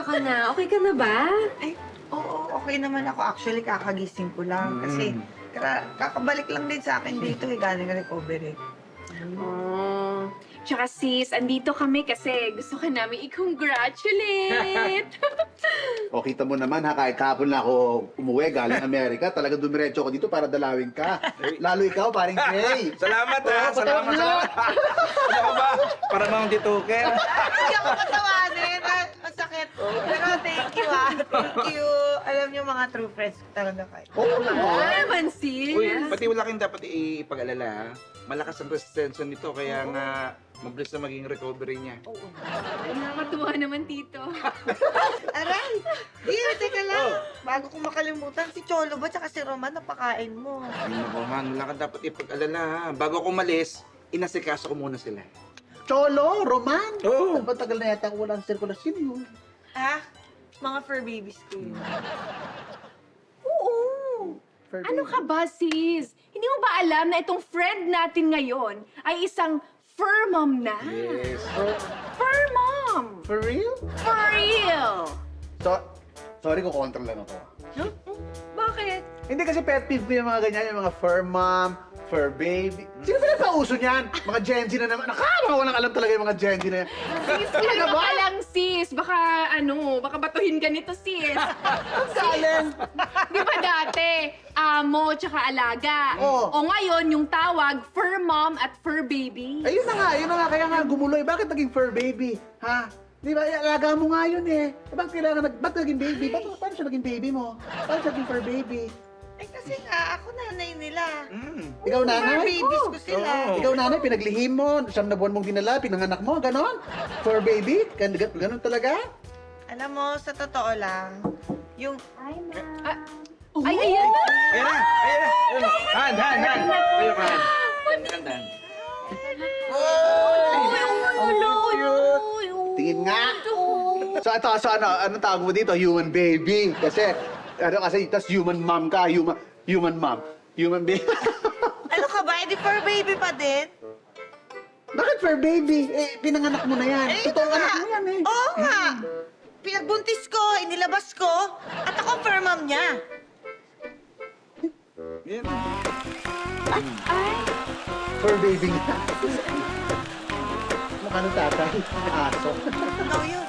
kamusta ka na? Okay ka na ba? Ay, oo, okay naman ako. Actually, kakagising ko lang. Kasi kakabalik lang din sa akin dito galing recovery. Oh. Tsaka sis, andito kami kasi gusto ka namin i-congratulate. O, kita mo naman ha, kahit kahapon na ako umuwi galing Amerika, talaga dumiretso ako dito para dalawin ka. Lalo ikaw, paring Jay. Salamat ha! Salamat! Ano ba? Para mga dituker. Hindi ako patawanin. Masakit. Pero thank you Thank you. Alam niyo mga true friends talaga kayo. Oo naman. Ano naman sis? Uy, pati wala kang dapat ipag-alala ha. Malakas ang resistensya nito kaya nga mabilis na maging recovery niya. Nakakatuwa naman tito. Aray! Dear, teka lang. Bago ko makalimutan, si Cholo ba tsaka si Roman napakain mo? Ay nako man, wala kang dapat ipag-alala ha. Bago ako umalis, inasikaso ko muna sila. Cholo, Roman. Oo. Ba't tagal na yata walang sirkulasyon yun? Ah, mga fur babies ko yun. Oo. For Ano baby. ka ba sis? Hindi mo ba alam na itong friend natin ngayon ay isang fur mom na? Yes. Fur mom! For real? For real! Sorry ko kontra lang ako. Bakit? Hindi kasi pet peeve ko yung mga ganyan, yung mga fur mom, fur baby. Sino ba nagpauso niyan? Mga Gen Z na naman. Mga walang alam talaga yung mga Gen Z na yan. Sis, ano ka lang sis? Baka batuhin ka nito sis. Galing! Di ba dati, amo tsaka alaga? Oo. O ngayon, yung tawag, fur mom at fur baby. Ayun na nga. Kaya nga gumuloy. Bakit naging fur baby? Ha? Di ba? Alaga mo nga yun eh. Ba't naging baby? Paano siya naging baby mo? Paano siya naging fur baby? Eh kasi nga, ako nanay nila. Ikaw Fur nanay? babies ko sila. Oo. Ikaw nanay, pinaglihim mo, 9 na buwan mong dinala, pinanganak mo, ganon? Fur baby? Ganon talaga? Alam mo, sa totoo lang, yung... Ay, ayan na! Ayan na! Ayan na! Han! Kayo ka, Han. Dan. Tingin nga. So anong tawag mo dito? Human baby. Kasi tas human mom ka, human mom. Human baby. Ano ka ba? Edi fur baby pa din? Bakit fur baby? Eh, pinanganak mo na yan. Eh, Totoong ito nga. anak mo yan eh. Oo nga. Pinagbuntis ko, inilabas ko, at ako fur mom niya. Yan. Fur baby nga. Mukha ng tatay. Aso. Ikaw yun.